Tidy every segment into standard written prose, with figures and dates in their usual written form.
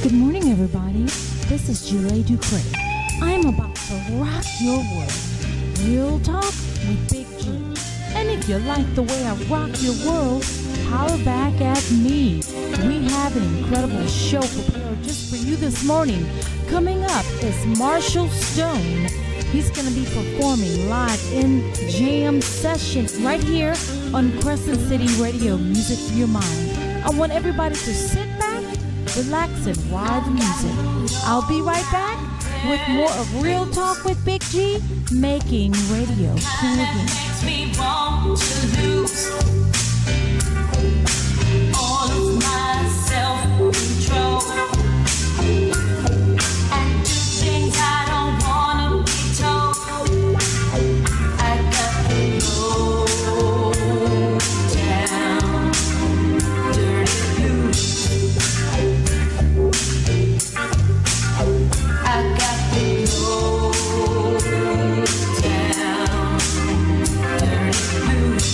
Good morning, everybody. This is JuLā DuCré. I'm about to rock your world. Real talk with Big G. And if you like the way I rock your world, holler back at me. We have an incredible show prepared just for you this morning. Coming up is Marshall Stone. He's going to be performing live in jam session right here on Crescent City Radio, Music for Your Mind. I want everybody to sit back, relax, and ride the music. I'll be right back with more of Real Talk with Big G, making radio cool again. Makes me want to lose all of my self-control and do things I don't want to be told. I got to go down dirty blues. I got to go down dirty blues.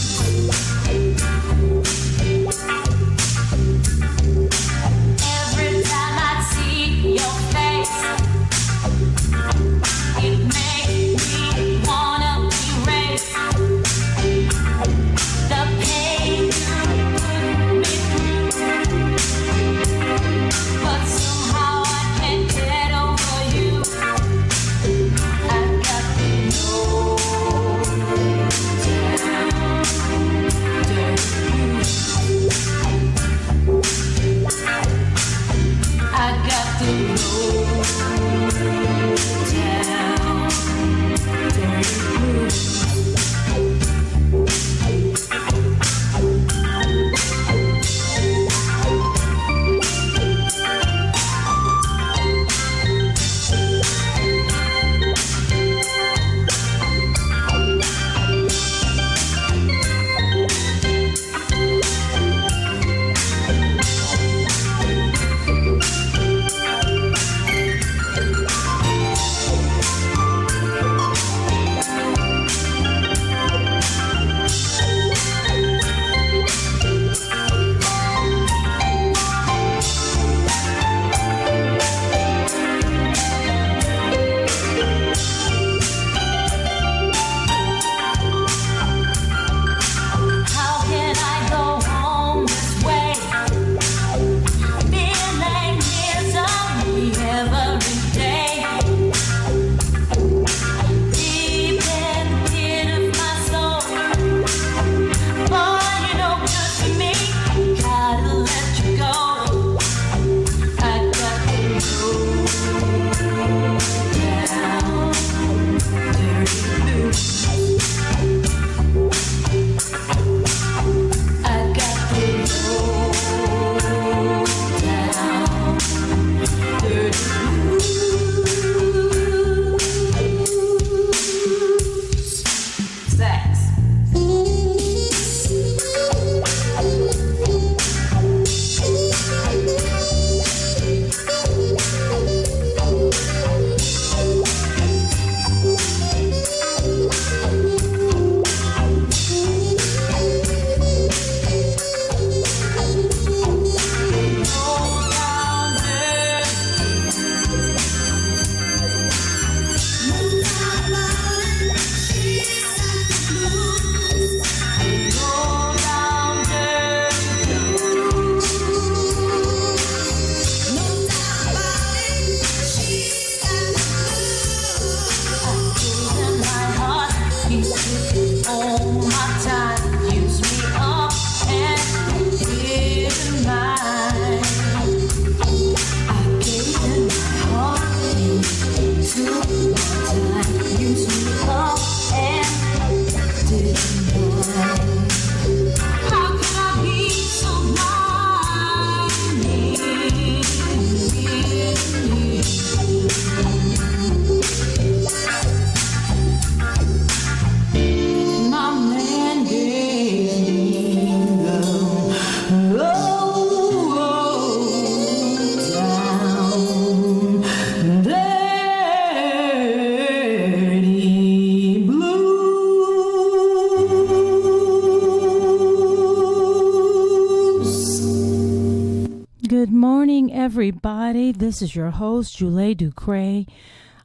Good morning, everybody. This is your host, JuLā DuCré.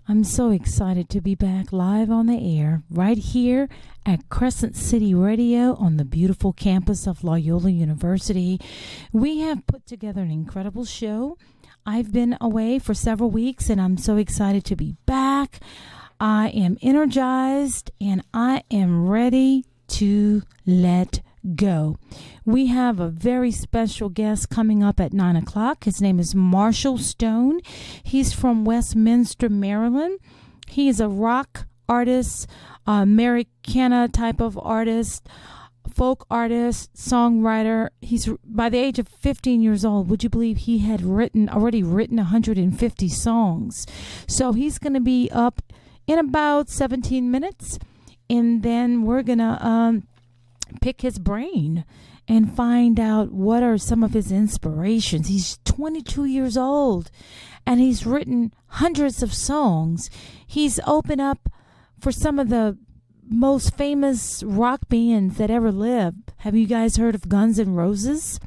I'm so excited to be back live on the air right here at Crescent City Radio on the beautiful campus of Loyola University. We have put together an incredible show. I've been away for several weeks, and I'm so excited to be back. I am energized, and I am ready to let go. We have a very special guest coming up at 9 o'clock. His name is Marshall Stone. He's from Westminster, Maryland. He is a rock artist, Americana type of artist, folk artist, songwriter. He's by the age of 15 years old. Would you believe he had already written 150 songs? So he's going to be up in about 17 minutes, and then we're going to pick his brain and find out what are some of his inspirations. He's 22 years old, and he's written hundreds of songs. He's opened up for some of the most famous rock bands that ever lived. Have you guys heard of Guns N' Roses?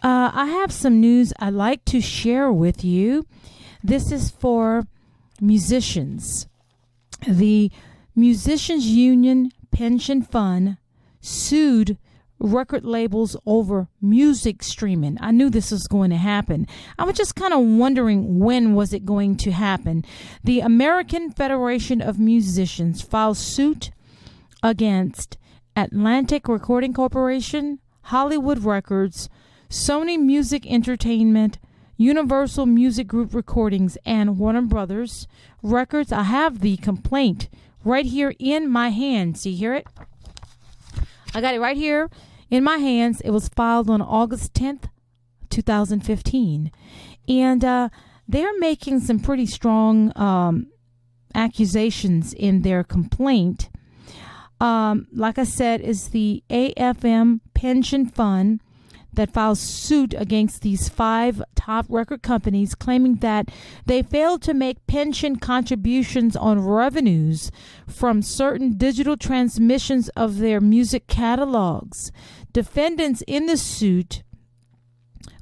I have some news I'd like to share with you. This is for musicians. The Musicians Union Pension Fund sued record labels over music streaming. I knew this was going to happen. I was just kind of wondering, when was it going to happen? The American Federation of Musicians filed suit against Atlantic Recording Corporation, Hollywood Records, Sony Music Entertainment, Universal Music Group Recordings, and Warner Brothers Records. I have the complaint right here in my hand. See, hear it? I got it right here in my hands. It was filed on August 10th, 2015. And they're making some pretty strong accusations in their complaint. Like I said, it's the AFM Pension Fund that filed suit against these 5 top record companies, claiming that they failed to make pension contributions on revenues from certain digital transmissions of their music catalogs. Defendants in the suit,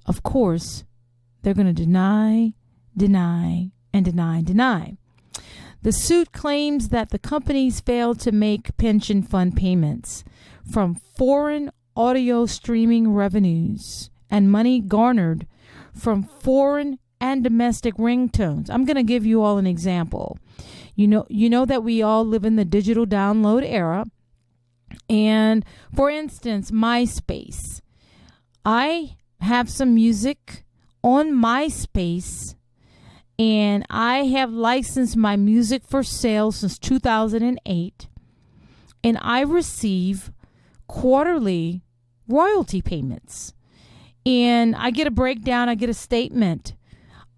of course, they're going to deny. The suit claims that the companies failed to make pension fund payments from foreign audio streaming revenues and money garnered from foreign and domestic ringtones. I'm going to give you all an example. You know that we all live in the digital download era. And for instance, MySpace. I have some music on MySpace, and I have licensed my music for sale since 2008, and I receive quarterly royalty payments. And I get a breakdown, I get a statement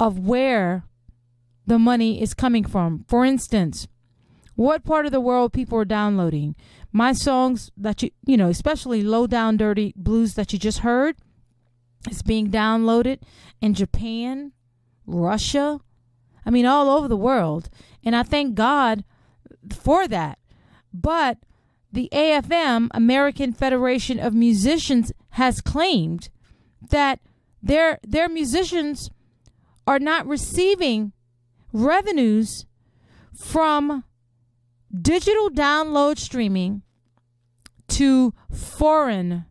of where the money is coming from. For instance, what part of the world people are downloading. My songs that you know, especially Low Down Dirty Blues that you just heard, is being downloaded in Japan, Russia, I mean, all over the world. And I thank God for that. But the AFM, American Federation of Musicians, has claimed that their musicians are not receiving revenues from digital download streaming to foreign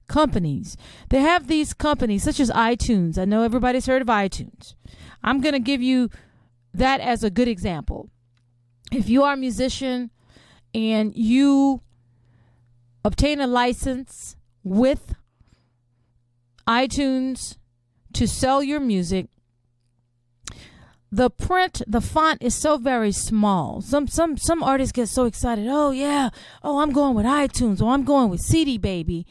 companies. They have these companies such as iTunes. I know everybody's heard of iTunes. I'm going to give you that as a good example. If you are a musician and you obtain a license with iTunes to sell your music, the font is so very small. Some artists get so excited. Oh yeah, I'm going with iTunes, or I'm going with CD Baby,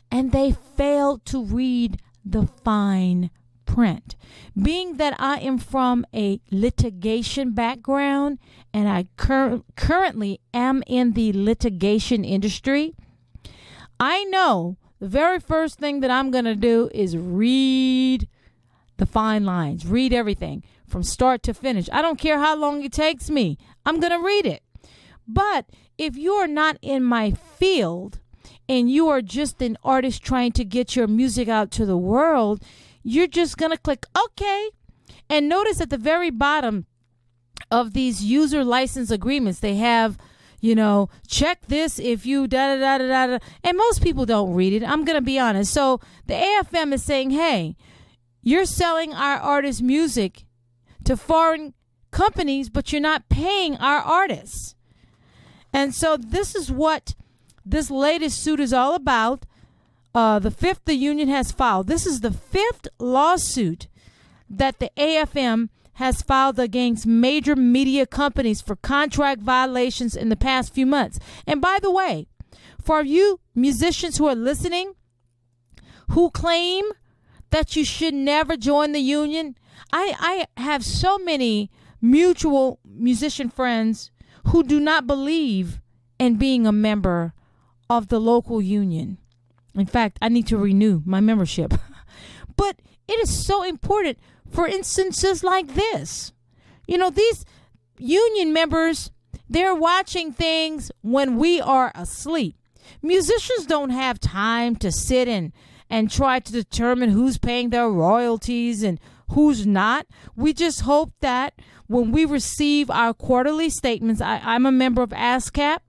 and they fail to read the fine print. Being that I am from a litigation background, and I currently am in the litigation industry, I know the very first thing that I'm going to do is read the fine lines, read everything from start to finish. I don't care how long it takes me. I'm going to read it. But if you are not in my field and you are just an artist trying to get your music out to the world, you're just going to click OK. And notice at the very bottom of these user license agreements, they have, check this if you da da da da da. And most people don't read it. I'm going to be honest. So the AFM is saying, hey, you're selling our artists' music to foreign companies, but you're not paying our artists. And so this is what this latest suit is all about. The fifth the union has filed. This is the fifth lawsuit that the AFM has filed against major media companies for contract violations in the past few months. And by the way, for you musicians who are listening, who claim that you should never join the union, I have so many mutual musician friends who do not believe in being a member of the local union. In fact, I need to renew my membership. But it is so important for instances like this. These union members, they're watching things when we are asleep. Musicians don't have time to sit and try to determine who's paying their royalties and who's not. We just hope that when we receive our quarterly statements, I'm a member of ASCAP,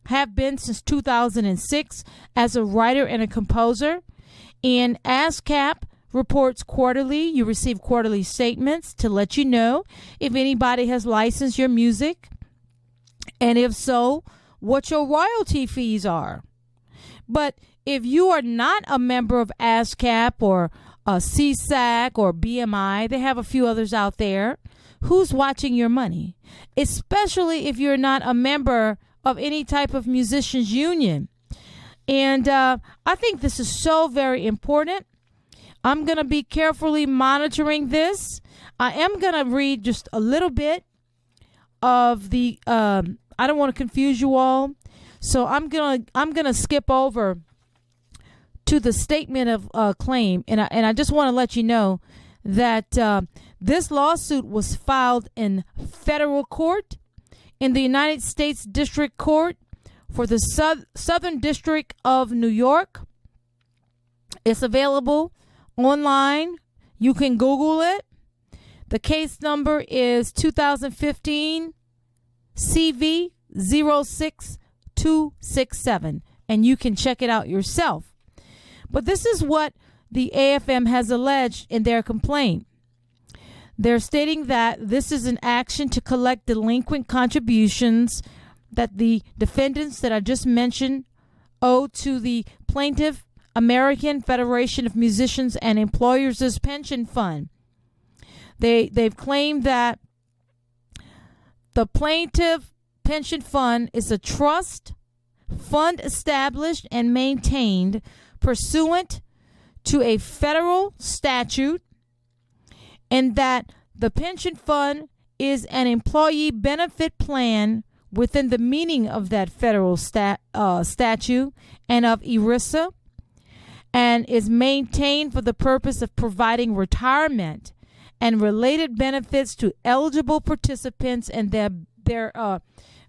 have been since 2006 as a writer and a composer. And ASCAP reports quarterly. You receive quarterly statements to let you know if anybody has licensed your music, and if so, what your royalty fees are. But if you are not a member of ASCAP or CSAC or BMI, they have a few others out there, who's watching your money? Especially if you're not a member of any type of musicians union. And I think this is so very important. I'm going to be carefully monitoring this. I am going to read just a little bit of the I don't want to confuse you all. So I'm going to skip over to the statement of claim, and I just want to let you know that this lawsuit was filed in federal court in the United States District Court for the Southern District of New York. It's available online. You can Google it. The case number is 2015 CV 06267, and you can check it out yourself. But this is what the AFM has alleged in their complaint. They're stating that this is an action to collect delinquent contributions that the defendants that I just mentioned owe to the plaintiff American Federation of Musicians and Employers' Pension Fund. They've claimed that the plaintiff pension fund is a trust fund established and maintained pursuant to a federal statute, and that the pension fund is an employee benefit plan within the meaning of that federal statute and of ERISA, and is maintained for the purpose of providing retirement and related benefits to eligible participants and their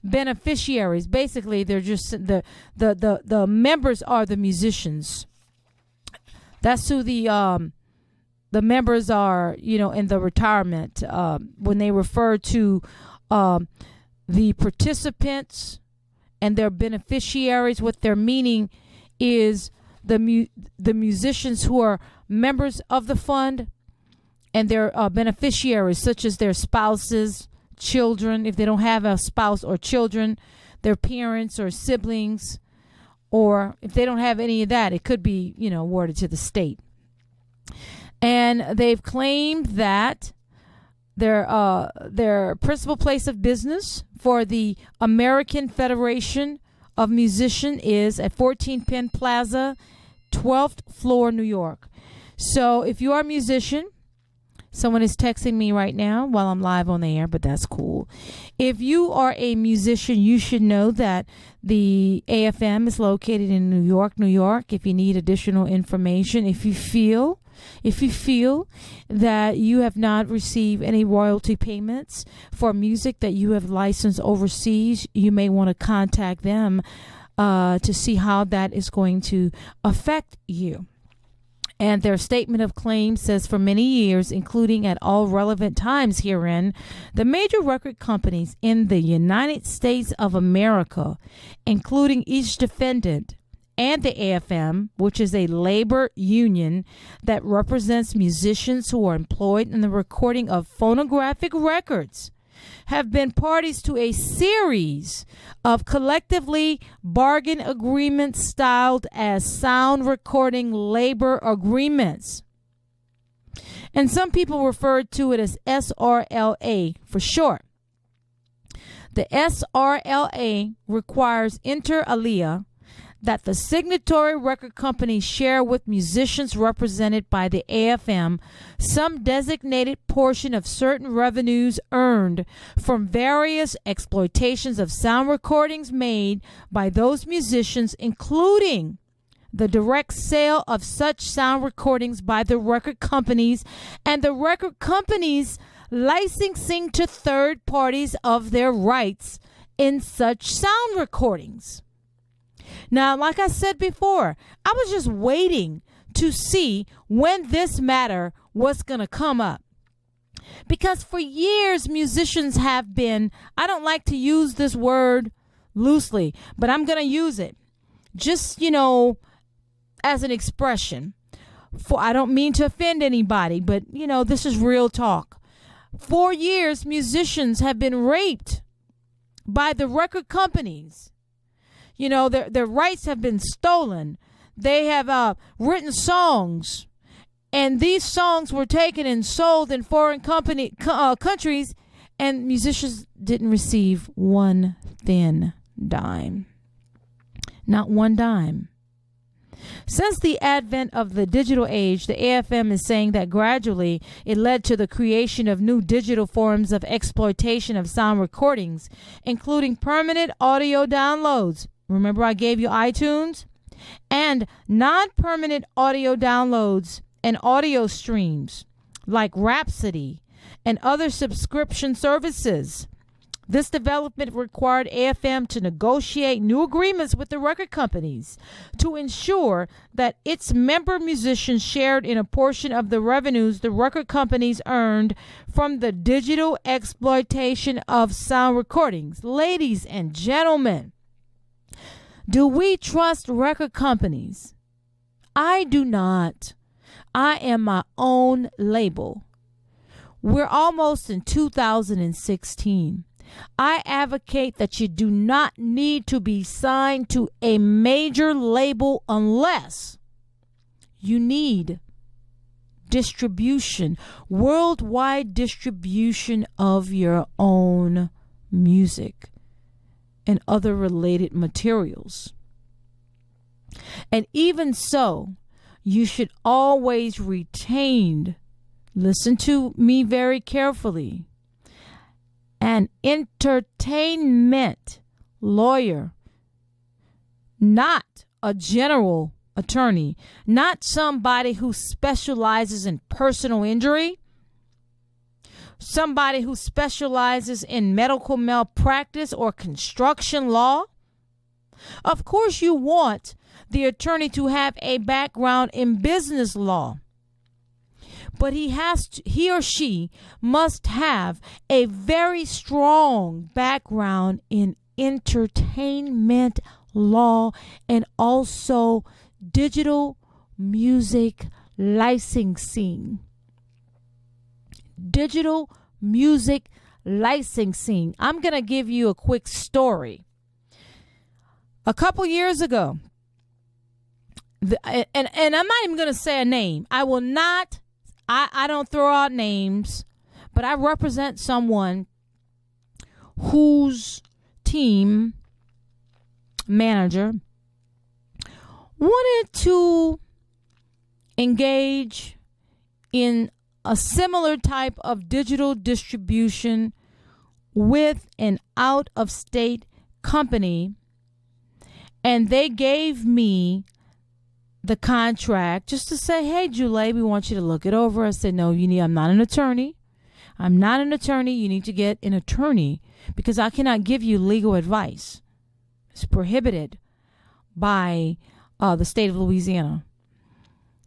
beneficiaries. Basically, they're just the members are the musicians. That's who the members are, in the retirement. When they refer to the participants and their beneficiaries, what their meaning is the musicians who are members of the fund and their beneficiaries, such as their spouses, children, if they don't have a spouse or children, their parents or siblings, or if they don't have any of that, it could be, awarded to the state. And they've claimed that their principal place of business for the American Federation of Musicians is at 14 Penn Plaza, 12th floor, New York. So if you are a musician, someone is texting me right now while I'm live on the air, but that's cool. If you are a musician, you should know that the AFM is located in New York, New York. If you need additional information, if you feel that you have not received any royalty payments for music that you have licensed overseas, you may want to contact them to see how that is going to affect you. And their statement of claim says for many years, including at all relevant times herein, the major record companies in the United States of America, including each defendant and the AFM, which is a labor union that represents musicians who are employed in the recording of phonographic records, have been parties to a series of collectively bargain agreements styled as sound recording labor agreements. And some people refer to it as SRLA for short. The SRLA requires inter alia that the signatory record companies share with musicians represented by the AFM some designated portion of certain revenues earned from various exploitations of sound recordings made by those musicians, including the direct sale of such sound recordings by the record companies and the record companies licensing to third parties of their rights in such sound recordings. Now, like I said before, I was just waiting to see when this matter was going to come up. Because for years, musicians have been, I don't like to use this word loosely, but I'm going to use it just, as an expression. I don't mean to offend anybody, but, this is real talk. For years, musicians have been raped by the record companies. Their rights have been stolen. They have written songs, and these songs were taken and sold in foreign countries, and musicians didn't receive one thin dime. Not one dime. Since the advent of the digital age, the AFM is saying that gradually it led to the creation of new digital forms of exploitation of sound recordings, including permanent audio downloads. Remember I gave you iTunes? And non-permanent audio downloads and audio streams like Rhapsody and other subscription services. This development required AFM to negotiate new agreements with the record companies to ensure that its member musicians shared in a portion of the revenues the record companies earned from the digital exploitation of sound recordings. Ladies and gentlemen, do we trust record companies? I do not. I am my own label. We're almost in 2016. I advocate that you do not need to be signed to a major label unless you need distribution, worldwide distribution of your own music and other related materials. And even so, you should always retain, listen to me very carefully, an entertainment lawyer, not a general attorney, not somebody who specializes in personal injury, somebody who specializes in medical malpractice or construction law. Of course, you want the attorney to have a background in business law, but he or she must have a very strong background in entertainment law and also digital music licensing. Digital music licensing. I'm going to give you a quick story. A couple years ago, and I'm not even going to say a name. I will not. I don't throw out names, but I represent someone whose team manager wanted to engage in a similar type of digital distribution with an out-of-state company, and they gave me the contract just to say, hey, JuLā, we want you to look it over. I said, no, I'm not an attorney. I'm not an attorney. You need to get an attorney because I cannot give you legal advice. It's prohibited by the state of Louisiana.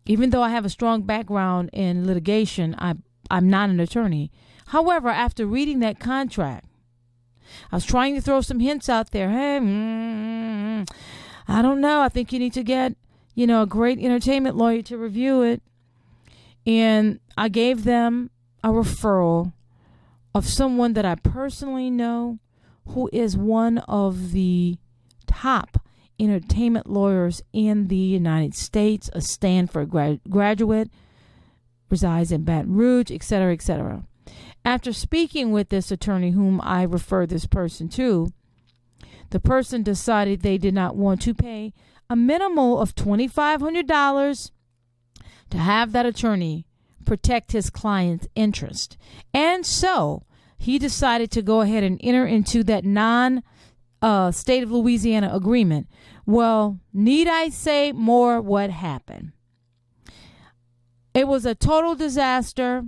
Even though I have a strong background in litigation, I'm not an attorney. However, after reading that contract, I was trying to throw some hints out there. Hey, I don't know. I think you need to get, a great entertainment lawyer to review it. And I gave them a referral of someone that I personally know who is one of the top entertainment lawyers in the United States, a Stanford graduate, resides in Baton Rouge, etc., etc. After speaking with this attorney whom I referred this person to, the person decided they did not want to pay a minimum of $2,500 to have that attorney protect his client's interest. And so he decided to go ahead and enter into that state of Louisiana agreement. Well, need I say more what happened? It was a total disaster.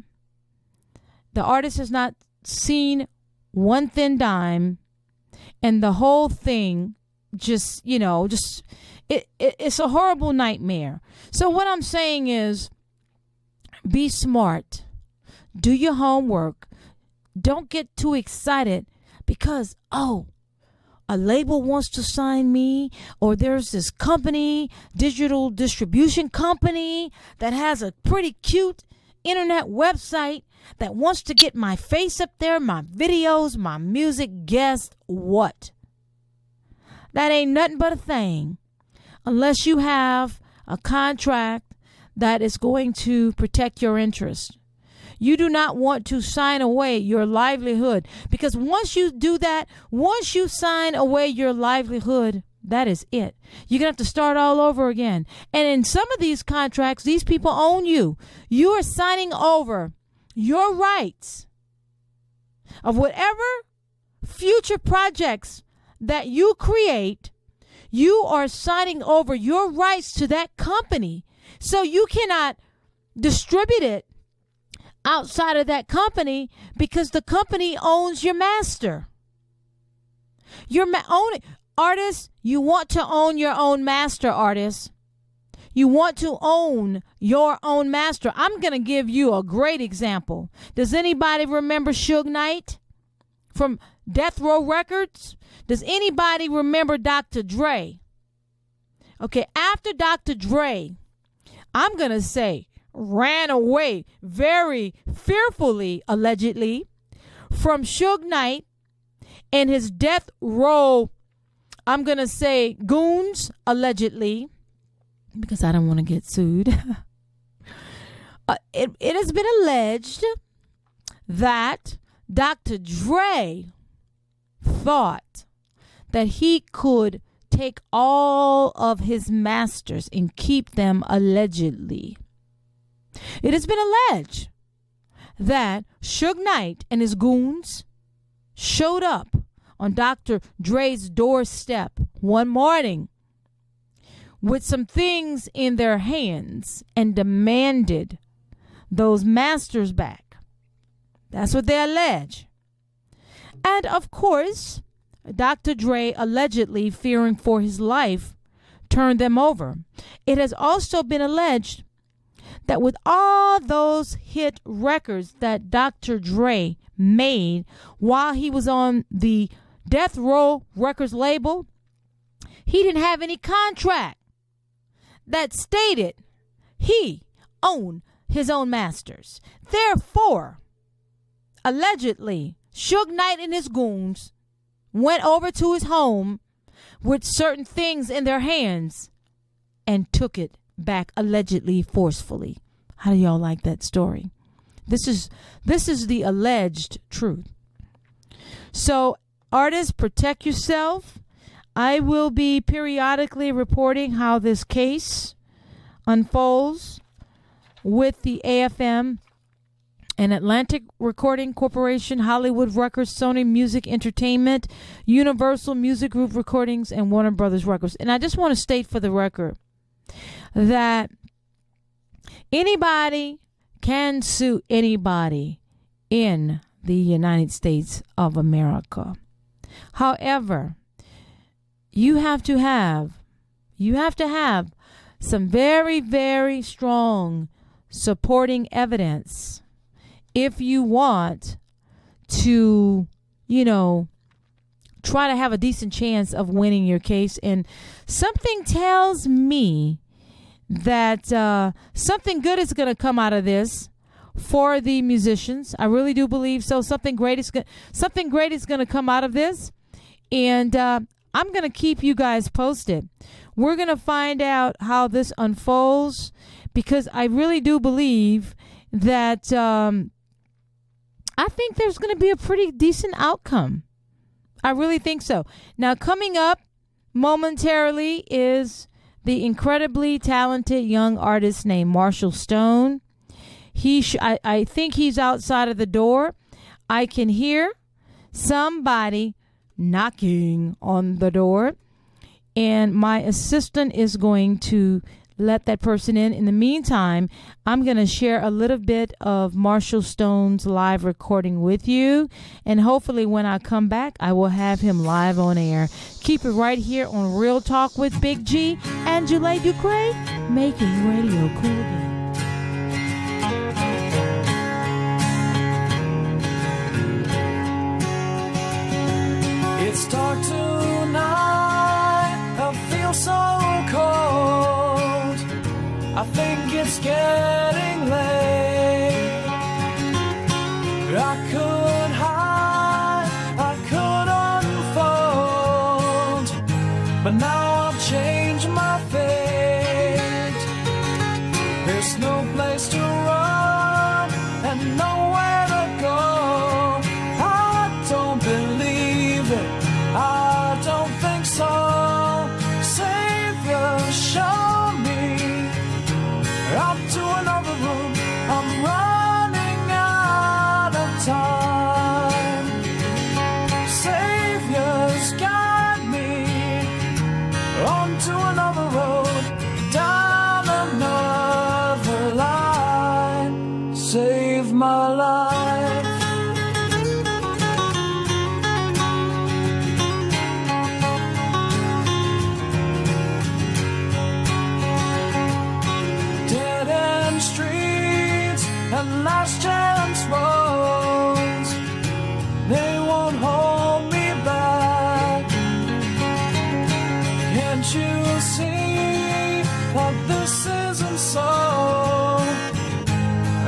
The artist has not seen one thin dime, and the whole thing it's a horrible nightmare. So what I'm saying is, be smart, do your homework, don't get too excited because, a label wants to sign me, or there's this company, digital distribution company, that has a pretty cute internet website that wants to get my face up there, my videos, my music. Guess what? That ain't nothing but a thing. Unless you have a contract that is going to protect your interest. You do not want to sign away your livelihood, because once you do that, once you sign away your livelihood, that is it. You're going to have to start all over again. And in some of these contracts, these people own you. You are signing over your rights of whatever future projects that you create. You are signing over your rights to that company. So you cannot distribute it outside of that company, because the company owns your master. Artists, you want to own your own master, artists. You want to own your own master. I'm going to give you a great example. Does anybody remember Suge Knight from Death Row Records? Does anybody remember Dr. Dre? Okay, after Dr. Dre, I'm going to say, ran away very fearfully, allegedly, from Suge Knight and his Death Row, I'm going to say, goons, allegedly, because I don't want to get sued. It has been alleged that Dr. Dre thought that he could take all of his masters and keep them, allegedly. It has been alleged that Suge Knight and his goons showed up on Dr. Dre's doorstep one morning with some things in their hands and demanded those masters back. That's what they allege. And of course, Dr. Dre, allegedly fearing for his life, turned them over. It has also been alleged that with all those hit records that Dr. Dre made while he was on the Death Row Records label, he didn't have any contract that stated he owned his own masters. Therefore, allegedly, Suge Knight and his goons went over to his home with certain things in their hands and took it back, allegedly, forcefully. How do y'all like that story? This is the alleged truth. So, artists, protect yourself. I will be periodically reporting how this case unfolds with the AFM and Atlantic Recording Corporation, Hollywood Records, Sony Music Entertainment, Universal Music Group Recordings, and Warner Brothers Records. And I just want to state for the record that anybody can sue anybody in the United States of America. However, you have to have some very, very strong supporting evidence if you want to, try to have a decent chance of winning your case. And something tells me that something good is going to come out of this for the musicians. I really do believe so. Something great is going to come out of this. And I'm going to keep you guys posted. We're going to find out how this unfolds, because I really do believe that I think there's going to be a pretty decent outcome. I really think so. Now, coming up momentarily is the incredibly talented young artist named Marshall Stone. I think he's outside of the door. I can hear somebody knocking on the door, and my assistant is going to let that person in. In the meantime, I'm going to share a little bit of Marshall Stone's live recording with you, and hopefully when I come back, I will have him live on air. Keep it right here on Real Talk with Big G and JuLā DuCré, making radio cool again. It's dark tonight, I feel so cold. I think it's getting late. I could hide, I could unfold, but now I've changed my fate. There's no place to run and nowhere to go. I don't believe it, I don't think so. Savior, show me out to another room. I'm running out of time. Saviors, guide me onto another road, down another line. Save my life. And last chance roads, they won't hold me back. Can't you see that this isn't so?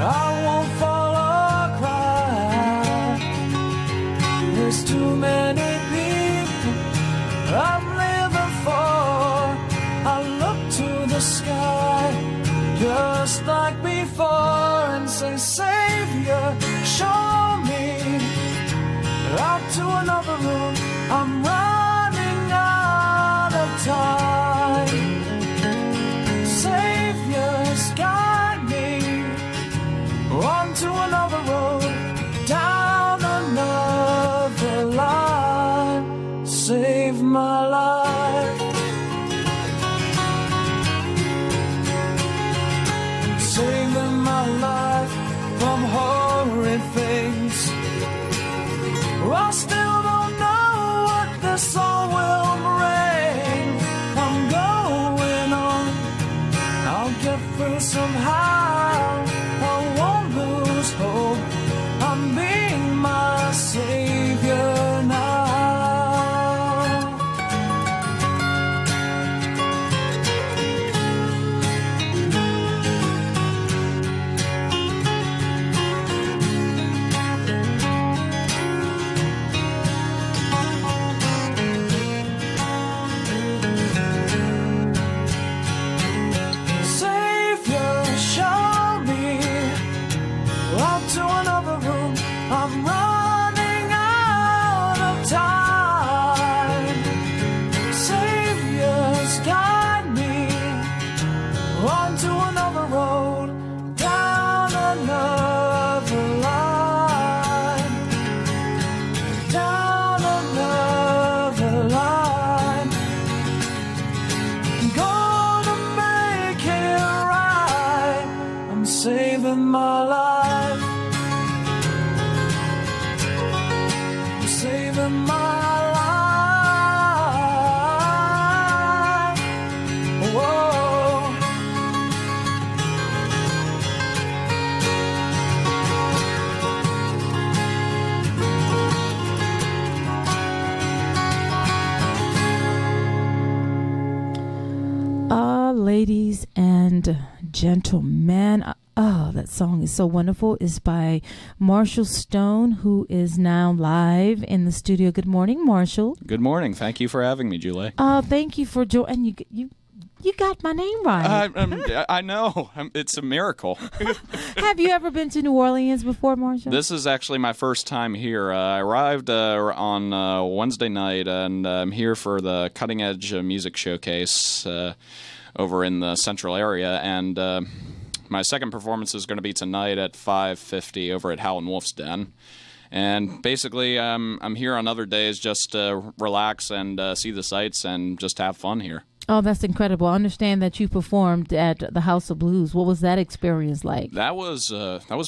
I won't fall or cry. There's too many people I'm living for. I look to the sky just like before and say, Savior, show me out to another room. I'm running out of time. Saviors, guide me onto another road, down another line. Save my life. Saving my life from horrid things. I still don't know what this all will bring. I'm going on, I'll get through somehow. I won't lose hope, I'm being my Savior now. I'm running out of time. Saviors, guide me onto another road, down another line, down another line. I'm gonna make it right. I'm saving my life. gentleman. Oh, that song is so wonderful. It's by Marshall Stone, who is now live in the studio. Good morning, Marshall. Good morning. Thank you for having me, JuLā. Thank you for joining. You got my name right. I know. It's a miracle. Have you ever been to New Orleans before, Marshall? This is actually my first time here. I arrived on Wednesday night, and I'm here for the Cutting Edge Music Showcase over in the central area. And my second performance is going to be tonight at 5:50 over at Howlin' Wolf's Den. And basically, I'm here on other days just to relax and see the sights and just have fun here. Oh, that's incredible. I understand that you performed at the House of Blues. What was that experience like? That was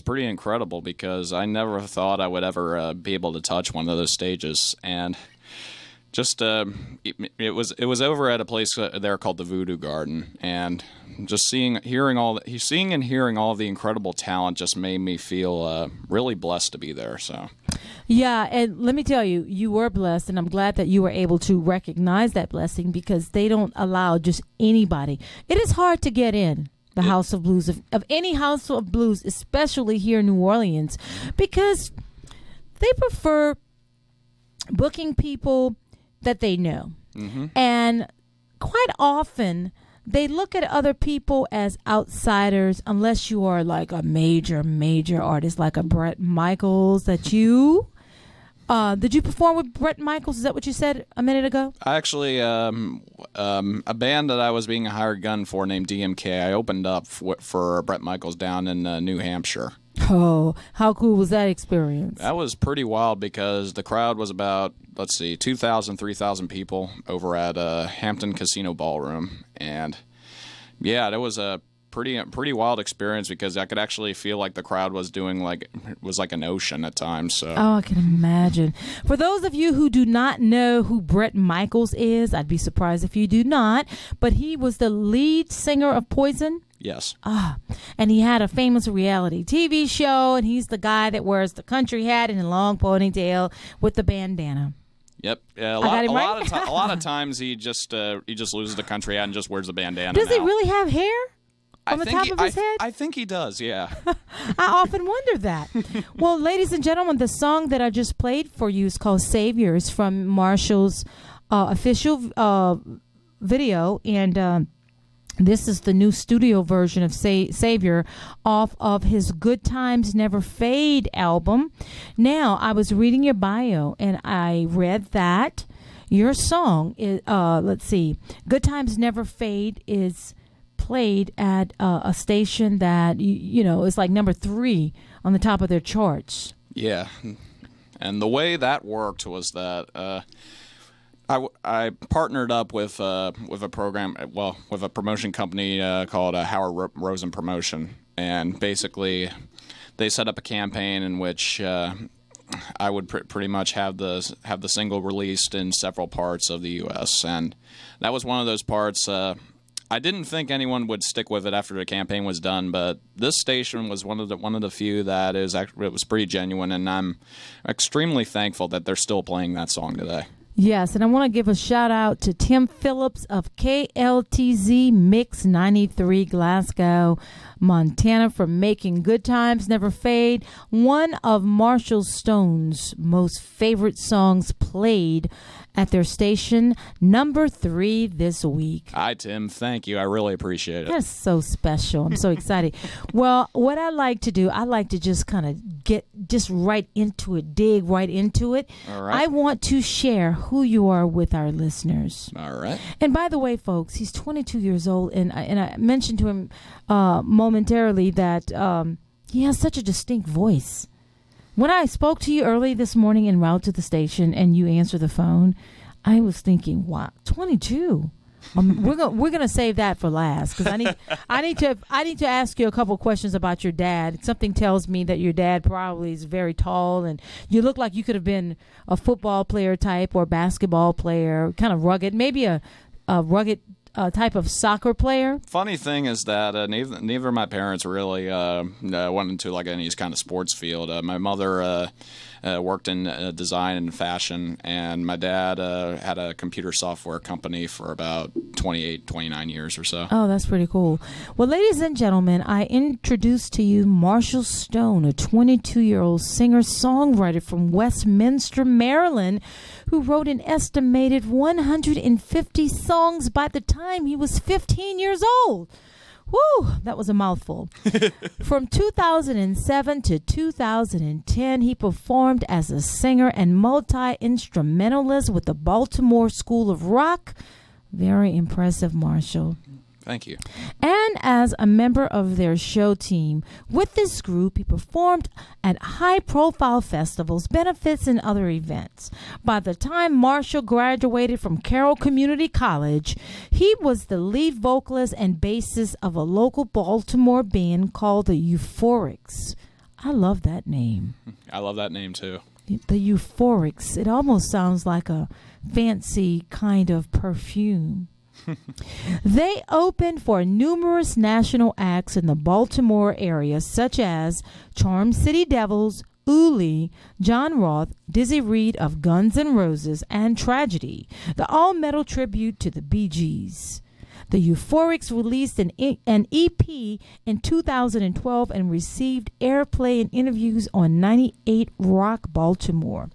pretty incredible because I never thought I would ever be able to touch one of those stages. And just it was over at a place there called the Voodoo Garden, and just seeing and hearing all the incredible talent just made me feel really blessed to be there. So. Yeah, and let me tell you, you were blessed, and I'm glad that you were able to recognize that blessing because they don't allow just anybody. It is hard to get in the House of Blues, of any House of Blues, especially here in New Orleans, because they prefer booking people that they know. Mm-hmm. And quite often, they look at other people as outsiders unless you are like a major, major artist like a Bret Michaels that you... did you perform with Bret Michaels? Is that what you said a minute ago? Actually, a band that I was being a hired gun for named DMK, I opened up for Bret Michaels down in New Hampshire. Oh, how cool was that experience? That was pretty wild because the crowd was about, 2,000, 3,000 people over at Hampton Casino Ballroom. And, yeah, that was a pretty wild experience because I could actually feel like the crowd was like an ocean at times. So. Oh, I can imagine. For those of you who do not know who Bret Michaels is, I'd be surprised if you do not, but he was the lead singer of Poison. Yes. And he had a famous reality TV show, and he's the guy that wears the country hat and a long ponytail with the bandana. Yep. A lot of times he just loses the country hat and just wears the bandana. Does he really have hair? On the top of his head? I think he does, yeah. I often wonder that. Well, ladies and gentlemen, the song that I just played for you is called Saviors from Marshall's official video. And this is the new studio version of Savior off of his Good Times Never Fade album. Now, I was reading your bio, and I read that your song is, Good Times Never Fade is played at a station that is like number 3 on the top of their charts. Yeah, and the way that worked was that I partnered up with a promotion company called Howard Rosen Promotion, and basically they set up a campaign in which I would pretty much have the single released in several parts of the U.S. and that was one of those parts. I didn't think anyone would stick with it after the campaign was done, but this station was one of the few that it was pretty genuine, and I'm extremely thankful that they're still playing that song today. Yes, and I want to give a shout out to Tim Phillips of KLTZ Mix 93 Glasgow, Montana, for making Good Times Never Fade one of Marshall Stone's most favorite songs played at their station, number 3 this week. Hi, Tim. Thank you. I really appreciate it. That's so special. I'm so excited. Well, what I like to do, I like to just kind of get just right into it, dig right into it. All right. I want to share who you are with our listeners. All right. And by the way, folks, he's 22 years old, and I mentioned to him momentarily that he has such a distinct voice. When I spoke to you early this morning en route to the station and you answered the phone, I was thinking, wow, 22. We're gonna save that for last because I need to ask you a couple of questions about your dad. Something tells me that your dad probably is very tall, and you look like you could have been a football player type or basketball player, kind of rugged, maybe a rugged type of soccer player? Funny thing is that neither of my parents really went into like any kind of sports field. My mother worked in design and fashion, and my dad had a computer software company for about 28, 29 years or so. Oh, that's pretty cool. Well, ladies and gentlemen, I introduce to you Marshall Stone, a 22-year-old singer-songwriter from Westminster, Maryland, who wrote an estimated 150 songs by the time he was 15 years old. Woo, that was a mouthful. From 2007 to 2010, he performed as a singer and multi-instrumentalist with the Baltimore School of Rock. Very impressive, Marshall. Thank you. And as a member of their show team, with this group, he performed at high-profile festivals, benefits, and other events. By the time Marshall graduated from Carroll Community College, he was the lead vocalist and bassist of a local Baltimore band called the Euphorics. I love that name. I love that name, too. The Euphorics. It almost sounds like a fancy kind of perfume. They opened for numerous national acts in the Baltimore area, such as Charm City Devils, Uli, John Roth, Dizzy Reed of Guns N' Roses, and Tragedy, the all-metal tribute to the Bee Gees. The Euphorics released an EP in 2012 and received airplay and interviews on 98 Rock Baltimore.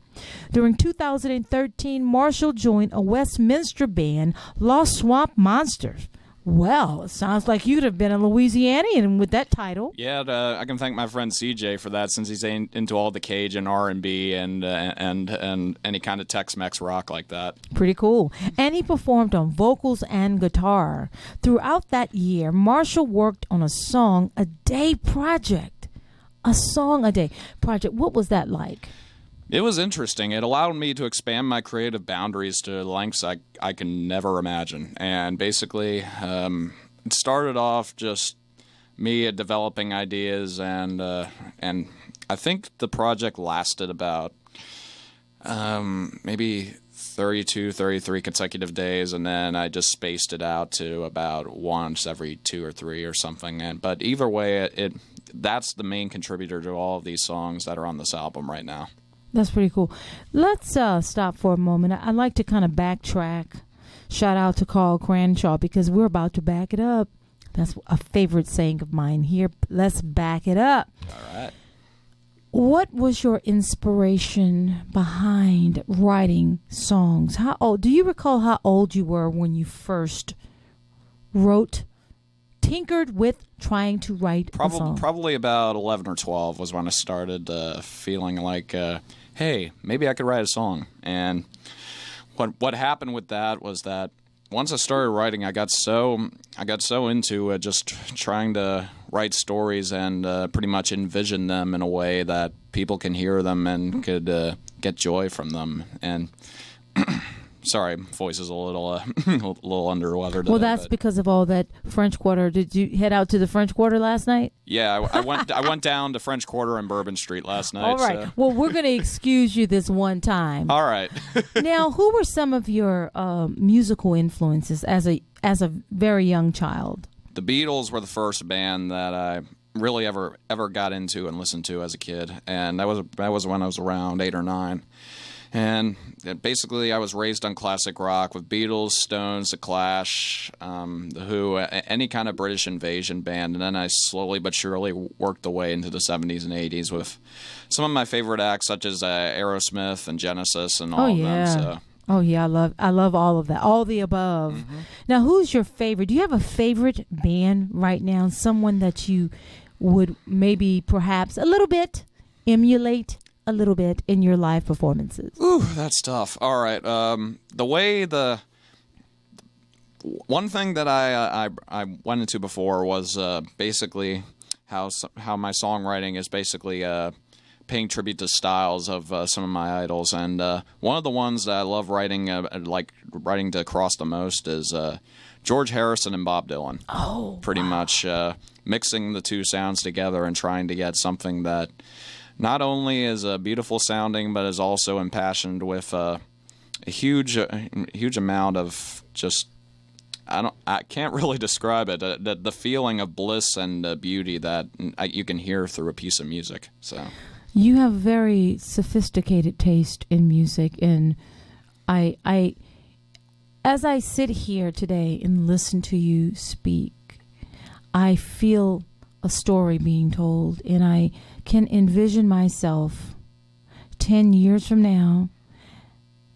During 2013, Marshall joined a Westminster band, Lost Swamp Monsters. Well, it sounds like you'd have been a Louisianian with that title. Yeah, I can thank my friend CJ for that, since he's into all the Cajun R&B and any kind of Tex-Mex rock like that. Pretty cool. And he performed on vocals and guitar. Throughout that year, Marshall worked on a song a day project. A song a day project. What was that like? It was interesting. It allowed me to expand my creative boundaries to lengths I can never imagine. And basically, it started off just me developing ideas, and I think the project lasted about maybe 32, 33 consecutive days, and then I just spaced it out to about once every 2 or 3 or something. But either way, that's the main contributor to all of these songs that are on this album right now. That's pretty cool. Let's stop for a moment. I'd like to kind of backtrack. Shout out to Carl Cranshaw, because we're about to back it up. That's a favorite saying of mine here. Let's back it up. All right. What was your inspiration behind writing songs? How old? Do you recall how old you were when you first tinkered with trying to write a song? Probably about 11 or 12 was when I started feeling like, hey, maybe I could write a song. And what happened with that was that once I started writing, I got so into just trying to write stories and pretty much envision them in a way that people can hear them and could get joy from them. And sorry, voice is a little under weather today. Well, that's because of all that French Quarter. Did you head out to the French Quarter last night? Yeah, I went down to French Quarter and Bourbon Street last night. All right. So. Well, we're going to excuse you this one time. All right. Now, who were some of your musical influences as a very young child? The Beatles were the first band that I really ever got into and listened to as a kid, and that was when I was around 8 or 9. And basically, I was raised on classic rock with Beatles, Stones, The Clash, The Who, any kind of British invasion band. And then I slowly but surely worked the way into the 70s and 80s with some of my favorite acts, such as Aerosmith and Genesis and all of them. So. Oh, yeah, I love all of that, all the above. Mm-hmm. Now, who's your favorite? Do you have a favorite band right now, someone that you would maybe perhaps a little bit emulate a little bit in your live performances? Ooh, that's tough. All right. One thing that I went into before was basically how my songwriting is basically paying tribute to styles of some of my idols, and one of the ones that I love writing to cross the most is George Harrison and Bob Dylan. Oh, pretty much mixing the two sounds together and trying to get something that not only is beautiful sounding, but is also impassioned with a huge amount of just I can't really describe it. The feeling of bliss and beauty that you can hear through a piece of music. So You have very sophisticated taste in music, and I as I sit here today and listen to you speak, I feel a story being told, and I can envision myself 10 years from now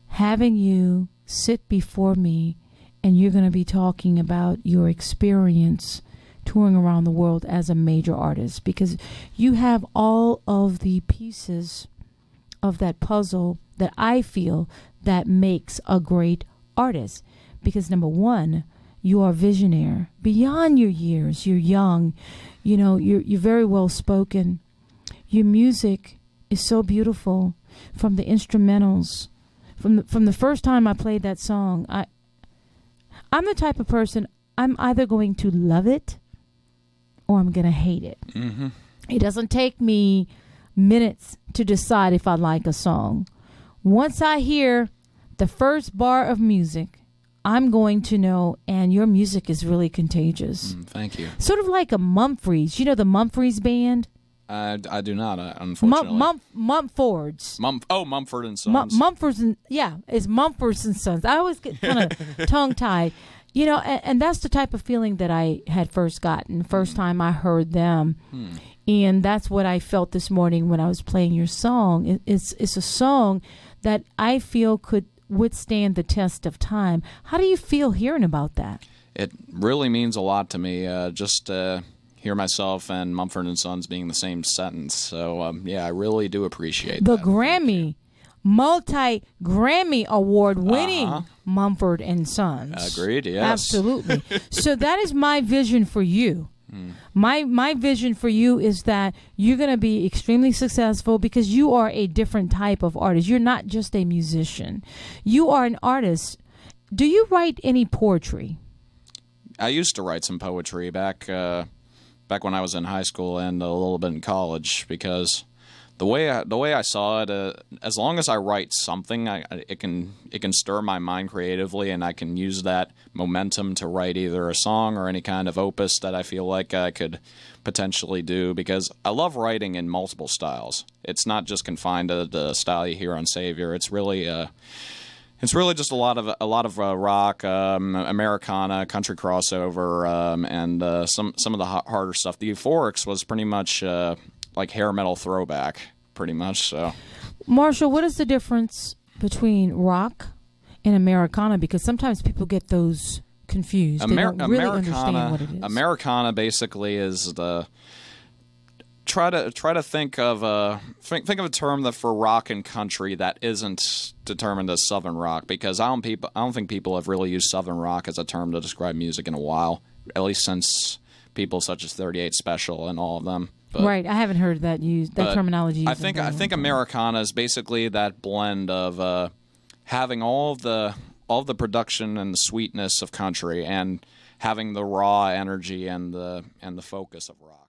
having you sit before me, and you're going to be talking about your experience touring around the world as a major artist, because you have all of the pieces of that puzzle that I feel that makes a great artist. Because number one, you are visionary beyond your years. You're young, you're very well spoken. Your music is so beautiful, from the instrumentals, from the first time I played that song. I'm the type of person, I'm either going to love it or I'm going to hate it. Mm-hmm. It doesn't take me minutes to decide if I like a song. Once I hear the first bar of music, I'm going to know, and your music is really contagious. Thank you. Sort of like a Mumfrees. You know the Mumfrees band? I do not, unfortunately. Mumfords. Mumford and Sons. It's Mumford and Sons. I always get kind of tongue-tied. And that's the type of feeling that I had first gotten, first time I heard them. And that's what I felt this morning when I was playing your song. It's a song that I feel could withstand the test of time. How do you feel hearing about that? It really means a lot to me, just hear myself and Mumford and Sons being the same sentence. So, I really do appreciate the that. Grammy, multi-Grammy award-winning Mumford and Sons. Agreed, yes. Absolutely. So that is my vision for you. My vision for you is that you're going to be extremely successful because you are a different type of artist. You're not just a musician. You are an artist. Do you write any poetry? I used to write some poetry back when I was in high school and a little bit in college, because the way I saw it, as long as I write something, it can stir my mind creatively, and I can use that momentum to write either a song or any kind of opus that I feel like I could potentially do, because I love writing in multiple styles. It's not just confined to the style you hear on Savior. It's really just a lot of rock, Americana, country crossover, and some of the harder stuff. The Euphorics was pretty much like hair metal throwback, pretty much. So, Marshall, what is the difference between rock and Americana? Because sometimes people get those confused. They don't really understand what it is. Americana basically is the try to think of a term that for rock and country that isn't determined as Southern rock, because I don't think people have really used Southern rock as a term to describe music in a while, at least since people such as 38 Special and all of them. But, right, I haven't heard that terminology used. I think Americana is basically that blend of having all of the production and the sweetness of country and having the raw energy and the focus of rock.